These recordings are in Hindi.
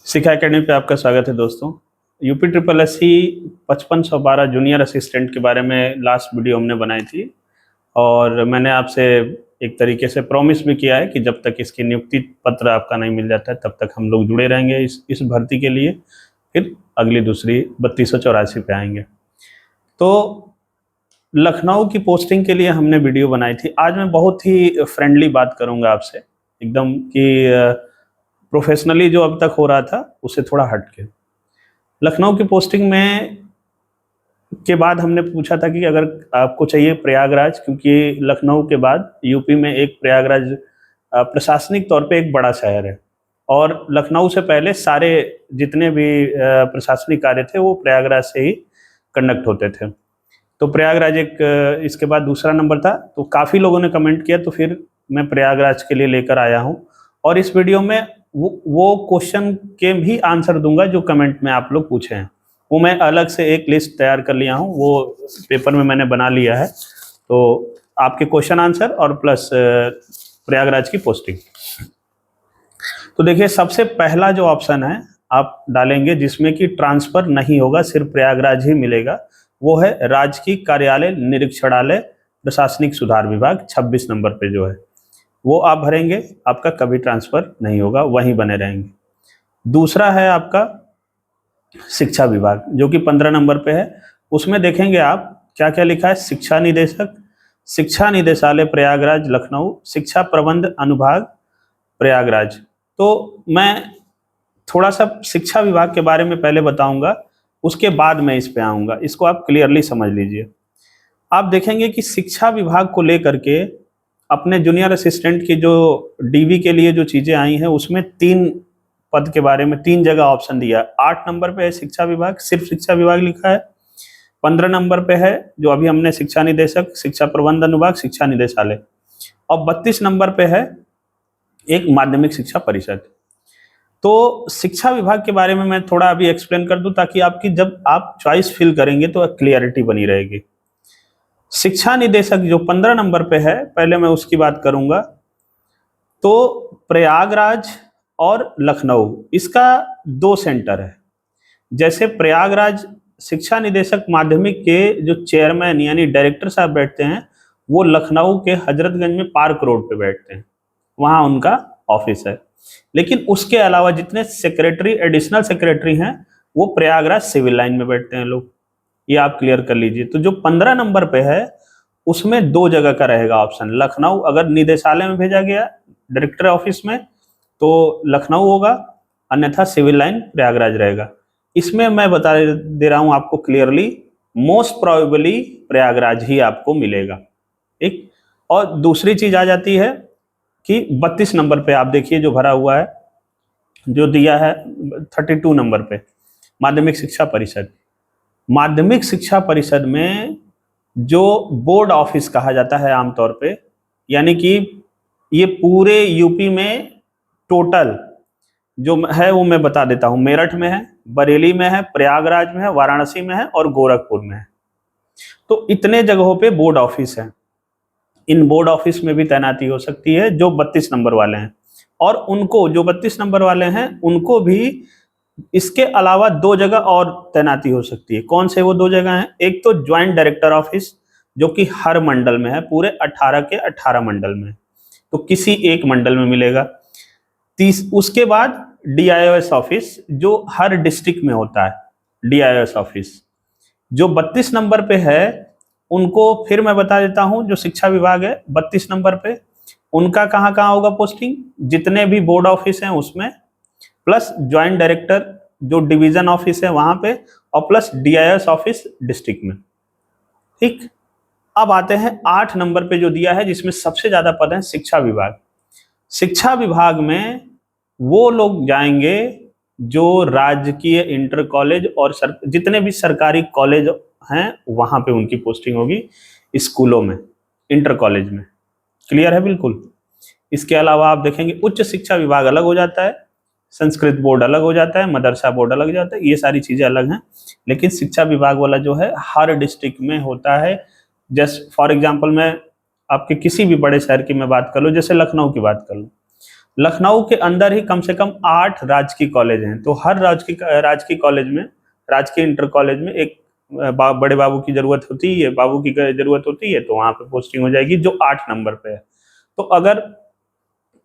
शिक्षा एकेडमी पे आपका स्वागत है दोस्तों। UP triple S C 5512 junior assistant के बारे में लास्ट वीडियो हमने बनाई थी और मैंने आपसे एक तरीके से प्रॉमिस भी किया है कि जब तक इसकी नियुक्ति पत्र आपका नहीं मिल जाता है तब तक हम लोग जुड़े रहेंगे इस भर्ती के लिए। फिर अगली दूसरी 3284 पे आएंगे। तो लखनऊ की पोस्टिंग के लिए हमने वीडियो बनाई थी। आज मैं बहुत ही फ्रेंडली बात करूंगा आपसे, एकदम कि प्रोफेशनली जो अब तक हो रहा था उससे थोड़ा हट के। लखनऊ की पोस्टिंग में के बाद हमने पूछा था कि अगर आपको चाहिए प्रयागराज, क्योंकि लखनऊ के बाद यूपी में एक प्रयागराज प्रशासनिक तौर पे एक बड़ा शहर है और लखनऊ से पहले सारे जितने भी प्रशासनिक कार्य थे वो प्रयागराज से ही कंडक्ट होते थे। तो प्रयागराज एक इसके बाद दूसरा नंबर था। तो काफ़ी लोगों ने कमेंट किया, तो फिर मैं प्रयागराज के लिए लेकर आया हूँ और इस वीडियो में वो क्वेश्चन के भी आंसर दूंगा जो कमेंट में आप लोग पूछे हैं। वो मैं अलग से एक लिस्ट तैयार कर लिया हूँ, वो पेपर में मैंने बना लिया है। तो आपके क्वेश्चन आंसर और प्लस प्रयागराज की पोस्टिंग। तो देखिए, सबसे पहला जो ऑप्शन है आप डालेंगे जिसमें कि ट्रांसफर नहीं होगा, सिर्फ प्रयागराज ही मिलेगा, वो है राजकीय कार्यालय निरीक्षणालय प्रशासनिक सुधार विभाग। 26 नंबर पे जो है वो आप भरेंगे, आपका कभी ट्रांसफर नहीं होगा, वहीं बने रहेंगे। दूसरा है आपका शिक्षा विभाग जो कि 15 नंबर पे है। उसमें देखेंगे आप क्या क्या लिखा है। शिक्षा निदेशक, शिक्षा निदेशालय प्रयागराज लखनऊ, शिक्षा प्रबंध अनुभाग प्रयागराज। तो मैं थोड़ा सा शिक्षा विभाग के बारे में पहले बताऊंगा, उसके बाद मैं इस पे आऊंगा। इसको आप क्लियरली समझ लीजिए। आप देखेंगे कि शिक्षा विभाग को लेकर के अपने जूनियर असिस्टेंट की जो डीवी के लिए जो चीजें आई हैं उसमें 3 पद के बारे में 3 जगह ऑप्शन दिया है। 8 नंबर पे है शिक्षा विभाग, सिर्फ शिक्षा विभाग लिखा है। 15 नंबर पे है जो अभी हमने शिक्षा निदेशक, शिक्षा प्रबंध अनुभाग, शिक्षा निदेशालय। और 32 नंबर पे है एक माध्यमिक शिक्षा परिषद। तो शिक्षा विभाग के बारे में मैं थोड़ा अभी एक्सप्लेन कर दूं ताकि आपकी जब आप चॉइस फिल करेंगे तो क्लियरिटी बनी रहेगी। शिक्षा निदेशक जो 15 नंबर पे है, पहले मैं उसकी बात करूंगा। तो प्रयागराज और लखनऊ, इसका 2 सेंटर है। जैसे प्रयागराज शिक्षा निदेशक माध्यमिक के जो चेयरमैन यानी डायरेक्टर साहब बैठते हैं, वो लखनऊ के हजरतगंज में पार्क रोड पे बैठते हैं, वहां उनका ऑफिस है। लेकिन उसके अलावा जितने सेक्रेटरी, एडिशनल सेक्रेटरी हैं, वो प्रयागराज सिविल लाइन में बैठते हैं लोग। ये आप क्लियर कर लीजिए। तो जो 15 नंबर पे है उसमें 2 जगह का रहेगा ऑप्शन। लखनऊ अगर निदेशालय में भेजा गया डायरेक्टर ऑफिस में तो लखनऊ होगा, अन्यथा सिविल लाइन प्रयागराज रहेगा। इसमें मैं बता दे रहा हूं आपको क्लियरली, मोस्ट प्रोबेबली प्रयागराज ही आपको मिलेगा। ठीक। और दूसरी चीज आ जाती है कि 32 नंबर पे आप देखिए जो भरा हुआ है, जो दिया है 32 नंबर पे माध्यमिक शिक्षा परिषद। माध्यमिक शिक्षा परिषद में जो बोर्ड ऑफिस कहा जाता है आमतौर पे, यानी कि ये पूरे यूपी में टोटल जो है वो मैं बता देता हूं। मेरठ में है, बरेली में है, प्रयागराज में है, वाराणसी में है और गोरखपुर में है। तो इतने जगहों पे बोर्ड ऑफिस है। इन बोर्ड ऑफिस में भी तैनाती हो सकती है जो 32 नंबर वाले हैं, और उनको जो 32 नंबर वाले हैं उनको भी इसके अलावा 2 जगह और तैनाती हो सकती है। कौन से वो 2 जगह हैं? एक तो ज्वाइंट डायरेक्टर ऑफिस जो कि हर मंडल में है, पूरे 18 के 18 मंडल में, तो किसी एक मंडल में मिलेगा। उसके बाद डीआईओएस ऑफिस जो हर डिस्ट्रिक्ट में होता है, डीआईओएस ऑफिस जो 32 नंबर पे है, उनको फिर मैं बता देता हूं। जो शिक्षा विभाग है 32 नंबर पे, उनका कहां कहां होगा पोस्टिंग? जितने भी बोर्ड ऑफिस हैं उसमें, प्लस ज्वाइंट डायरेक्टर जो डिवीजन ऑफिस है वहां पे, और प्लस डीआईएस ऑफिस डिस्ट्रिक्ट में। ठीक। अब आते हैं 8 नंबर पे जो दिया है जिसमें सबसे ज्यादा पद है शिक्षा विभाग। शिक्षा विभाग में वो लोग जाएंगे जो राजकीय इंटर कॉलेज और जितने भी सरकारी कॉलेज हैं वहां पे उनकी पोस्टिंग होगी, स्कूलों में, इंटर कॉलेज में। क्लियर है बिल्कुल। इसके अलावा आप देखेंगे उच्च शिक्षा विभाग अलग हो जाता है, संस्कृत बोर्ड अलग हो जाता है, मदरसा बोर्ड अलग हो जाता है, ये सारी चीजें अलग हैं। लेकिन शिक्षा विभाग वाला जो है हर डिस्ट्रिक्ट में होता है। जस्ट फॉर एग्जांपल मैं आपके किसी भी बड़े शहर की मैं बात कर लूँ, जैसे लखनऊ की बात कर लूँ, लखनऊ के अंदर ही कम से कम 8 राजकीय कॉलेज हैं। तो हर राजकीय कॉलेज में, राजकीय इंटर कॉलेज में एक बड़े बाबू की जरूरत होती है, बाबू की जरूरत होती है, तो वहां पे पोस्टिंग हो जाएगी जो 8 नंबर पे है। तो अगर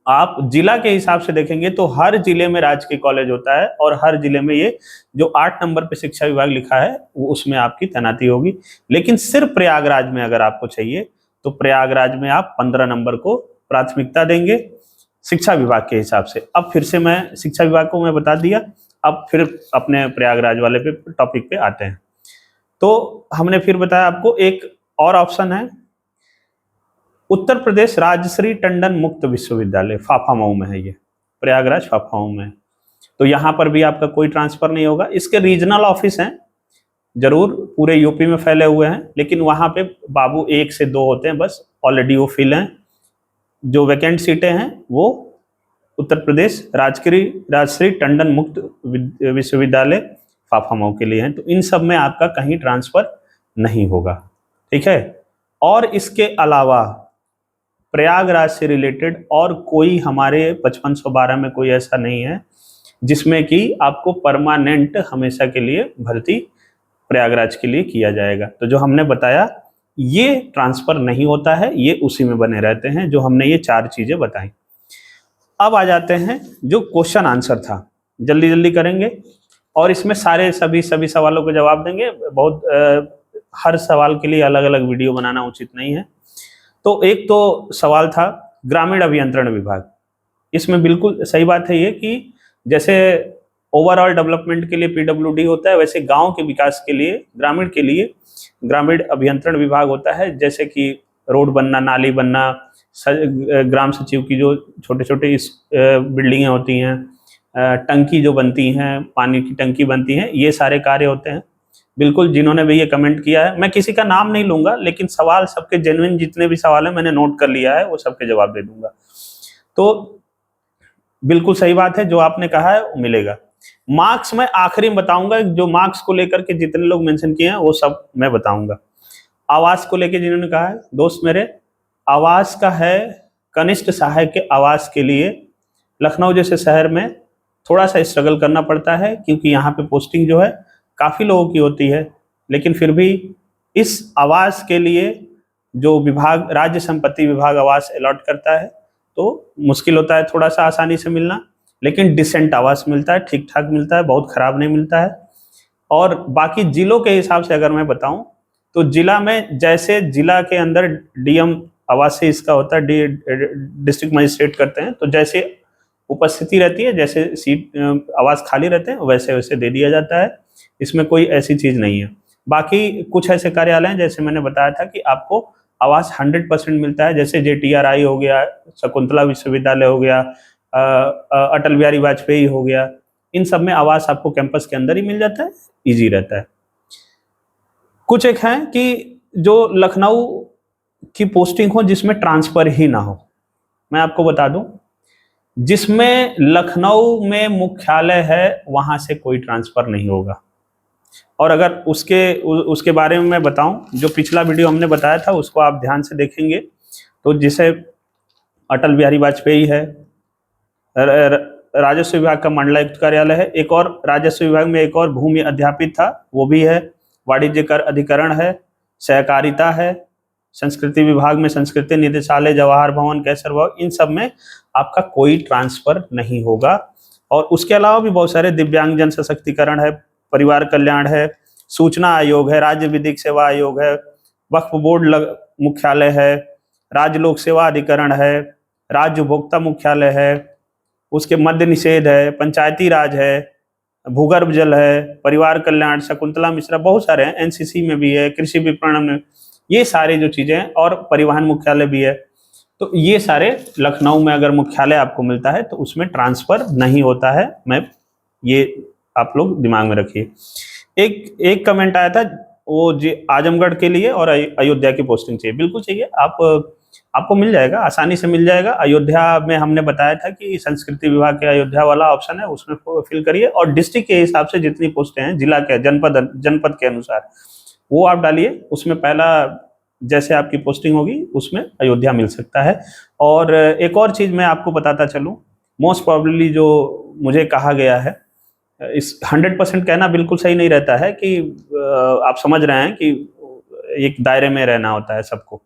आप जिला के हिसाब से देखेंगे तो हर जिले में राजकीय कॉलेज होता है, और हर जिले में ये जो 8 नंबर पे शिक्षा विभाग लिखा है वो उसमें आपकी तैनाती होगी। लेकिन सिर्फ प्रयागराज में अगर आपको चाहिए तो प्रयागराज में आप 15 नंबर को प्राथमिकता देंगे शिक्षा विभाग के हिसाब से। अब फिर से मैं शिक्षा विभाग को मैं बता दिया, अब फिर अपने प्रयागराज वाले पे टॉपिक पे आते हैं। तो हमने फिर बताया आपको एक और ऑप्शन है, उत्तर प्रदेश राजश्री टंडन मुक्त विश्वविद्यालय, फाफामऊ में है ये, प्रयागराज फाफामऊ में। तो यहाँ पर भी आपका कोई ट्रांसफर नहीं होगा। इसके रीजनल ऑफिस हैं, जरूर पूरे यूपी में फैले हुए हैं, लेकिन वहाँ पे बाबू 1 से 2 होते हैं बस, ऑलरेडी वो फिल हैं। जो वैकेंट सीटें हैं वो उत्तर प्रदेश राजश्री टंडन मुक्त विश्वविद्यालय फाफामऊ के लिए हैं। तो इन सब में आपका कहीं ट्रांसफर नहीं होगा, ठीक है। और इसके अलावा प्रयागराज से रिलेटेड और कोई हमारे 5512 में कोई ऐसा नहीं है जिसमें कि आपको परमानेंट हमेशा के लिए भर्ती प्रयागराज के लिए किया जाएगा। तो जो हमने बताया ये ट्रांसफर नहीं होता है, ये उसी में बने रहते हैं जो हमने ये 4 चीजें बताई। अब आ जाते हैं जो क्वेश्चन आंसर था, जल्दी जल्दी करेंगे और इसमें सारे सभी सवालों के जवाब देंगे। बहुत हर सवाल के लिए अलग अलग वीडियो बनाना उचित नहीं है। तो एक तो सवाल था ग्रामीण अभियंत्रण विभाग, इसमें बिल्कुल सही बात है ये कि जैसे ओवरऑल डेवलपमेंट के लिए पीडब्ल्यूडी होता है, वैसे गांव के विकास के लिए, ग्रामीण के लिए ग्रामीण अभियंत्रण विभाग होता है। जैसे कि रोड बनना, नाली बनना, ग्राम सचिव की जो छोटे छोटे बिल्डिंगें होती हैं, टंकी जो बनती हैं, पानी की टंकी बनती हैं, ये सारे कार्य होते हैं। बिल्कुल, जिन्होंने भी ये कमेंट किया है, मैं किसी का नाम नहीं लूंगा, लेकिन सवाल सबके जेन्युइन जितने भी सवाल है मैंने नोट कर लिया है, वो सबके जवाब दे दूंगा। तो बिल्कुल सही बात है, जो आपने कहा है वो मिलेगा। मार्क्स मैं आखिरी में बताऊंगा, जो मार्क्स को लेकर के जितने लोग मेंशन किए हैं वो सब मैं बताऊंगा। आवास को लेकर जिन्होंने कहा है दोस्त मेरे, आवास का है कनिष्ठ सहायक के आवास के लिए लखनऊ जैसे शहर में थोड़ा सा स्ट्रगल करना पड़ता है, क्योंकि यहाँ पे पोस्टिंग जो है काफ़ी लोगों की होती है। लेकिन फिर भी इस आवास के लिए जो विभाग, राज्य संपत्ति विभाग आवास अलॉट करता है, तो मुश्किल होता है थोड़ा सा आसानी से मिलना, लेकिन डिसेंट आवास मिलता है, ठीक ठाक मिलता है, बहुत खराब नहीं मिलता है। और बाकी जिलों के हिसाब से अगर मैं बताऊं तो जिला में जैसे जिला के अंदर डीएम आवास से इसका होता है, डिस्ट्रिक्ट मजिस्ट्रेट करते हैं, तो जैसे उपस्थिति रहती है, जैसे सीट आवास खाली रहते हैं वैसे वैसे दे दिया जाता है, इसमें कोई ऐसी चीज नहीं है। बाकी कुछ ऐसे कार्यालय हैं जैसे मैंने बताया था कि आपको आवास 100% मिलता है, जैसे JTRI हो गया, शकुंतला विश्वविद्यालय हो गया, अटल बिहारी वाजपेयी हो गया, इन सब में आवास आपको कैंपस के अंदर ही मिल जाता है, इजी रहता है। कुछ एक हैं कि जो लखनऊ की पोस्टिंग हो जिसमें ट्रांसफर ही ना हो। मैं आपको बता दूं, जिसमें लखनऊ में मुख्यालय है वहां से कोई ट्रांसफर नहीं होगा। और अगर उसके बारे में मैं बताऊं, जो पिछला वीडियो हमने बताया था उसको आप ध्यान से देखेंगे तो जिसे अटल बिहारी वाजपेयी है, राजस्व विभाग का मंडलायुक्त कार्यालय है, एक और राजस्व विभाग में एक और भूमि अध्यापित था वो भी है, वाणिज्य कर अधिकरण है, सहकारिता है, संस्कृति विभाग में संस्कृति निदेशालय, जवाहर भवन, कैसर भवन, इन सब में आपका कोई ट्रांसफर नहीं होगा। और उसके अलावा भी बहुत सारे दिव्यांगजन सशक्तिकरण है, परिवार कल्याण है, सूचना आयोग है, राज्य विधिक सेवा आयोग है, वक्फ बोर्ड मुख्यालय है, राज्य लोक सेवा अधिकरण है, राज्य उपभोक्ता मुख्यालय है, उसके मद्य निषेध है, पंचायती राज है, भूगर्भ जल है, परिवार कल्याण, शकुंतला मिश्रा, बहुत सारे हैं, NCC में भी है, कृषि विपणन में, ये सारे जो चीजें हैं, और परिवहन मुख्यालय भी है। तो ये सारे लखनऊ में अगर मुख्यालय आपको मिलता है तो उसमें ट्रांसफर नहीं होता है। मैं ये आप लोग दिमाग में रखिए। एक कमेंट आया था वो जी आजमगढ़ के लिए और अयोध्या की पोस्टिंग चाहिए, बिल्कुल चाहिए, आपको मिल जाएगा, आसानी से मिल जाएगा। अयोध्या में हमने बताया था कि संस्कृति विभाग के अयोध्या वाला ऑप्शन है, उसमें फिल करिए, और डिस्ट्रिक्ट के हिसाब से जितनी पोस्टें हैं, जिला के जनपद के अनुसार वो आप डालिए, उसमें पहला जैसे आपकी पोस्टिंग होगी उसमें अयोध्या मिल सकता है। और एक और चीज मैं आपको बताता चलूं मोस्ट प्रोबेबली जो मुझे कहा गया है, इस 100% कहना बिल्कुल सही नहीं रहता है कि आप समझ रहे हैं कि एक दायरे में रहना होता है सबको,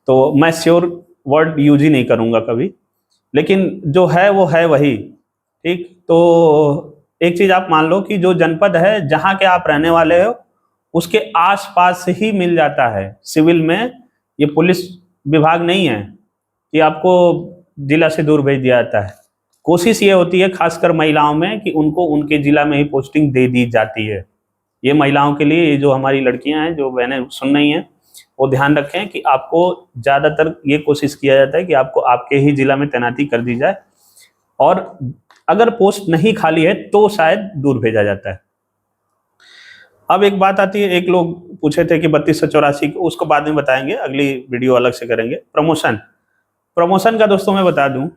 तो मैं श्योर वर्ड यूज ही नहीं करूँगा कभी, लेकिन जो है वो है वही। ठीक, तो एक चीज़ आप मान लो कि जो जनपद है जहाँ के आप रहने वाले हो उसके आसपास ही मिल जाता है सिविल में। ये पुलिस विभाग नहीं है कि आपको जिला से दूर भेज दिया जाता है। कोशिश ये होती है खासकर महिलाओं में कि उनको उनके जिला में ही पोस्टिंग दे दी जाती है। ये महिलाओं के लिए, ये जो हमारी लड़कियां हैं, जो बहनें सुन रही हैं, वो ध्यान रखें कि आपको ज़्यादातर ये कोशिश किया जाता है कि आपको आपके ही जिला में तैनाती कर दी जाए, और अगर पोस्ट नहीं खाली है तो शायद दूर भेजा जाता है। अब एक बात आती है, एक लोग पूछे थे कि 3284, उसको बाद में बताएंगे, अगली वीडियो अलग से करेंगे। प्रमोशन का दोस्तों मैं बता दूं,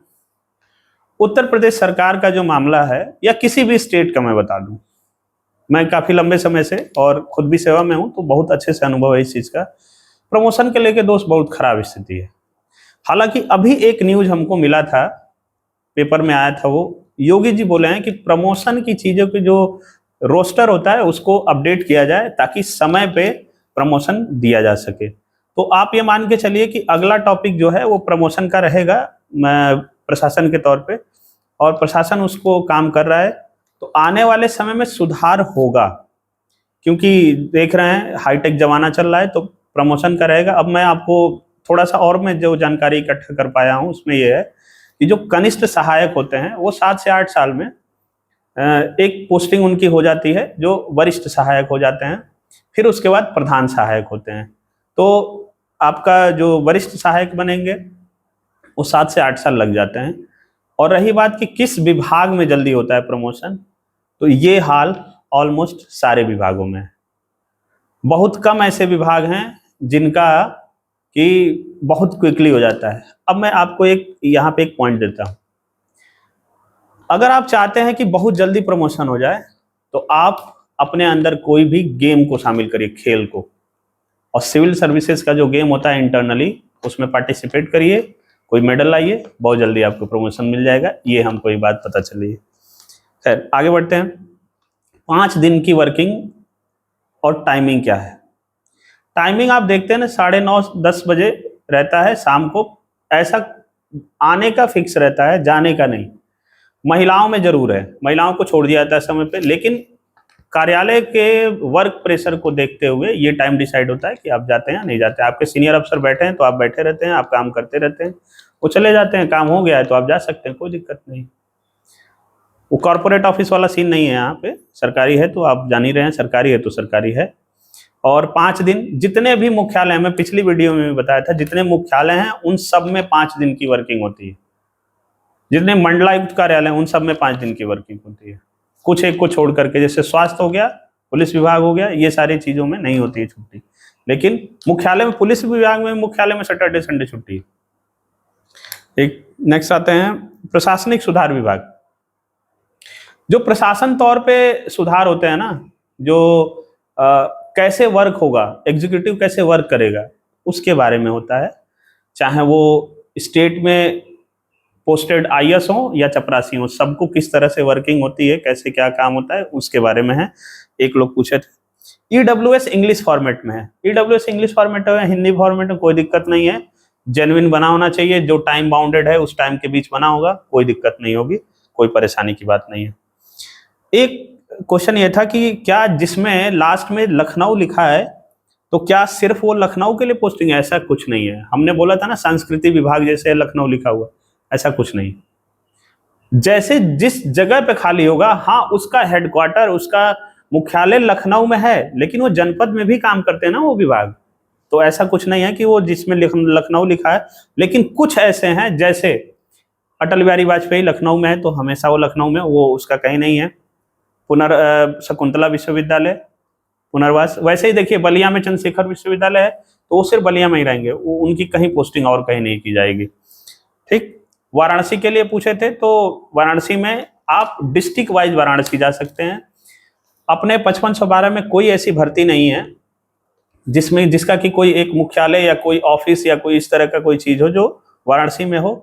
उत्तर प्रदेश सरकार का जो मामला है या किसी भी स्टेट का मैं बता दूं, मैं काफ़ी लंबे समय से और खुद भी सेवा में हूं तो बहुत अच्छे से अनुभव है इस चीज़ का। प्रमोशन के लेके दोस्त बहुत खराब स्थिति है। हालांकि अभी एक न्यूज हमको मिला था, पेपर में आया था, वो योगी जी बोले हैं कि प्रमोशन की चीज़ों की जो रोस्टर होता है उसको अपडेट किया जाए ताकि समय पे प्रमोशन दिया जा सके। तो आप ये मान के चलिए कि अगला टॉपिक जो है वो प्रमोशन का रहेगा प्रशासन के तौर पे, और प्रशासन उसको काम कर रहा है। तो आने वाले समय में सुधार होगा, क्योंकि देख रहे हैं हाईटेक जमाना चल रहा है, तो प्रमोशन का रहेगा। अब मैं आपको थोड़ा सा और मैं जो जानकारी इकट्ठा कर पाया हूँ उसमें ये है कि जो कनिष्ठ सहायक होते हैं वो 7 से 8 साल में एक पोस्टिंग उनकी हो जाती है, जो वरिष्ठ सहायक हो जाते हैं, फिर उसके बाद प्रधान सहायक होते हैं। तो आपका जो वरिष्ठ सहायक बनेंगे वो 7 से 8 साल लग जाते हैं। और रही बात कि किस विभाग में जल्दी होता है प्रमोशन, तो ये हाल ऑलमोस्ट सारे विभागों में है। बहुत कम ऐसे विभाग हैं जिनका कि बहुत क्विकली हो जाता है। अब मैं आपको एक यहाँ पे एक पॉइंट देता हूँ, अगर आप चाहते हैं कि बहुत जल्दी प्रमोशन हो जाए तो आप अपने अंदर कोई भी गेम को शामिल करिए, खेल को, और सिविल सर्विसेज का जो गेम होता है इंटरनली उसमें पार्टिसिपेट करिए, कोई मेडल लाइए, बहुत जल्दी आपको प्रमोशन मिल जाएगा। ये हमको ये बात पता चली है। खैर आगे बढ़ते हैं। 5 दिन की वर्किंग और टाइमिंग क्या है। टाइमिंग आप देखते हैं ना, 9:30-10 बजे रहता है शाम को, ऐसा आने का फिक्स रहता है, जाने का नहीं। महिलाओं में जरूर है, महिलाओं को छोड़ दिया जाता है समय पे, लेकिन कार्यालय के वर्क प्रेशर को देखते हुए ये टाइम डिसाइड होता है कि आप जाते हैं या नहीं जाते हैं। आपके सीनियर अफसर बैठे हैं तो आप बैठे रहते हैं, आप काम करते रहते हैं, वो चले जाते हैं, काम हो गया है तो आप जा सकते हैं, कोई दिक्कत नहीं। वो कॉर्पोरेट ऑफिस वाला सीन नहीं है यहाँ पे, सरकारी है तो आप जान ही रहे हैं, सरकारी है तो सरकारी है। और 5 दिन जितने भी मुख्यालय, मैं पिछली वीडियो में भी बताया था, जितने मुख्यालय हैं उन सब में 5 दिन की वर्किंग होती है। जितने मंडलायुक्त कार्यालय उन सब में 5 दिन की वर्किंग होती है। कुछ एक को छोड़ करके, जैसे स्वास्थ्य हो गया, पुलिस विभाग हो गया, ये सारी चीजों में नहीं होती है छुट्टी, लेकिन मुख्यालय में, पुलिस विभाग में, मुख्यालय में सैटरडे संडे छुट्टी। एक नेक्स्ट आते हैं प्रशासनिक सुधार विभाग। जो प्रशासन तौर पे सुधार होते हैं ना, जो कैसे वर्क होगा, एग्जीक्यूटिव कैसे वर्क करेगा, उसके बारे में होता है। चाहे वो स्टेट में पोस्टेड आईएएस हो या चपरासी हो, सबको किस तरह से वर्किंग होती है, कैसे क्या काम होता है, उसके बारे में है। एक लोग पूछे थे। ईडब्ल्यूएस इंग्लिश फॉर्मेट में है। ईडब्ल्यूएस इंग्लिश फॉर्मेट में, हिंदी फॉर्मेट में कोई दिक्कत नहीं है, जेन्युइन बना होना चाहिए, जो टाइम बाउंडेड है उस टाइम के बीच बना होगा, कोई दिक्कत नहीं होगी, कोई परेशानी की बात नहीं है। एक क्वेश्चन ये था कि क्या जिसमें लास्ट में लखनऊ लिखा है तो क्या सिर्फ वो लखनऊ के लिए पोस्टिंग है? ऐसा कुछ नहीं है। हमने बोला था ना संस्कृति विभाग जैसे लखनऊ लिखा हुआ, ऐसा कुछ नहीं। जैसे जिस जगह पे खाली होगा, हाँ उसका हेडक्वार्टर, उसका मुख्यालय लखनऊ में है, लेकिन वो जनपद में भी काम करते हैं ना वो विभाग, तो ऐसा कुछ नहीं है कि वो जिसमें लखनऊ लिखा है। लेकिन कुछ ऐसे हैं, जैसे अटल बिहारी वाजपेयी लखनऊ में है तो हमेशा वो लखनऊ में, वो उसका कहीं नहीं है। शकुंतला विश्वविद्यालय पुनर्वास, वैसे ही देखिए बलिया में चंद्रशेखर विश्वविद्यालय है तो वो सिर्फ बलिया में ही रहेंगे, वो उनकी कहीं पोस्टिंग और कहीं नहीं की जाएगी। ठीक, वाराणसी के लिए पूछे थे, तो वाराणसी में आप डिस्ट्रिक्ट वाइज वाराणसी जा सकते हैं। अपने 5512 में कोई ऐसी भर्ती नहीं है जिसका कि कोई एक मुख्यालय या कोई ऑफिस या कोई इस तरह का कोई चीज हो जो वाराणसी में हो।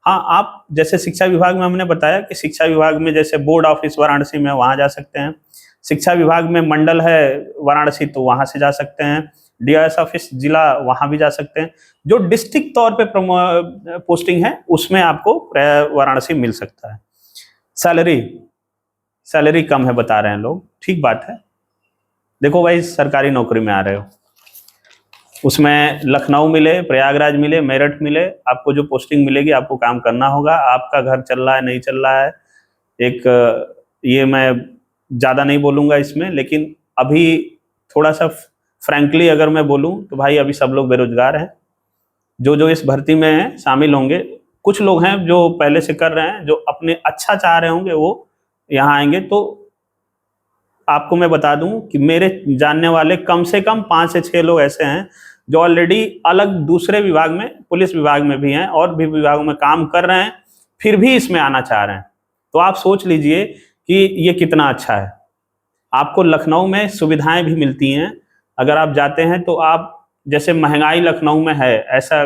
हाँ, आप जैसे शिक्षा विभाग में हमने बताया कि शिक्षा विभाग में जैसे बोर्ड ऑफिस वाराणसी में, वहाँ जा सकते हैं। शिक्षा विभाग में मंडल है वाराणसी, तो वहाँ से जा सकते हैं। डीआईएस ऑफिस जिला, वहाँ भी जा सकते हैं। जो डिस्ट्रिक्ट तौर पे पोस्टिंग है उसमें आपको वाराणसी मिल सकता है। सैलरी सैलरी कम है बता रहे हैं लोग, ठीक बात है। देखो भाई, सरकारी नौकरी में आ रहे हो, उसमें लखनऊ मिले, प्रयागराज मिले, मेरठ मिले, आपको जो पोस्टिंग मिलेगी आपको काम करना होगा। आपका घर चल रहा है नहीं चल रहा है, एक ये मैं ज़्यादा नहीं बोलूँगा इसमें, लेकिन अभी थोड़ा सा फ्रैंकली अगर मैं बोलूँ तो भाई अभी सब लोग बेरोजगार हैं। जो जो इस भर्ती में शामिल होंगे, कुछ लोग हैं जो पहले से कर रहे हैं, जो अपने अच्छा चाह रहे होंगे वो यहाँ आएंगे। तो आपको मैं बता दूं कि मेरे जानने वाले कम से कम 5 से 6 लोग ऐसे हैं जो ऑलरेडी अलग दूसरे विभाग में, पुलिस विभाग में भी हैं और भी विभागों में काम कर रहे हैं, फिर भी इसमें आना चाह रहे हैं। तो आप सोच लीजिए कि ये कितना अच्छा है। आपको लखनऊ में सुविधाएं भी मिलती हैं। अगर आप जाते हैं तो आप, जैसे महंगाई लखनऊ में है, ऐसा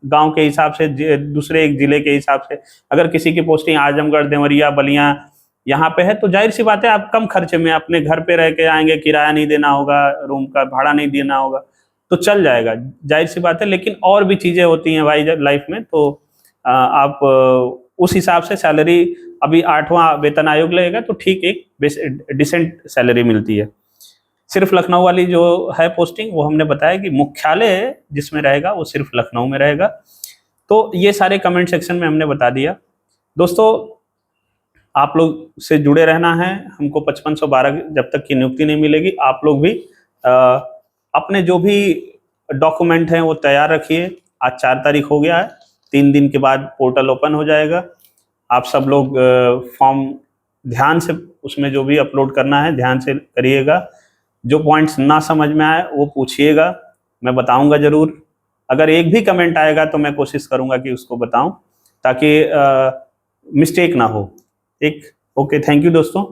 गांव के हिसाब से, दूसरे एक जिले के हिसाब से अगर किसी की पोस्टिंग आजमगढ़, देवरिया, बलिया यहाँ पे है, तो जाहिर सी बात है आप कम खर्चे में अपने घर पे रह के आएंगे, किराया नहीं देना होगा, रूम का भाड़ा नहीं देना होगा, तो चल जाएगा, जाहिर सी बात है। लेकिन और भी चीज़ें होती हैं भाई लाइफ में, तो आप उस हिसाब से सैलरी, अभी 8वां वेतन आयोग लगेगा तो ठीक एक डिसेंट सैलरी मिलती है। सिर्फ लखनऊ वाली जो है पोस्टिंग, वो हमने बताया कि मुख्यालय जिसमें रहेगा वो सिर्फ लखनऊ में रहेगा। तो ये सारे कमेंट सेक्शन में हमने बता दिया। दोस्तों, आप लोग से जुड़े रहना है हमको। 5512 जब तक की नियुक्ति नहीं मिलेगी, आप लोग भी अपने जो भी डॉक्यूमेंट हैं वो तैयार रखिए। आज 4 तारीख हो गया है, 3 दिन के बाद पोर्टल ओपन हो जाएगा। आप सब लोग फॉर्म ध्यान से, उसमें जो भी अपलोड करना है ध्यान से करिएगा। जो पॉइंट्स ना समझ में आए वो पूछिएगा, मैं बताऊंगा ज़रूर। अगर एक भी कमेंट आएगा तो मैं कोशिश करूंगा कि उसको बताऊं, ताकि मिस्टेक ना हो। ठीक, ओके, थैंक यू दोस्तों।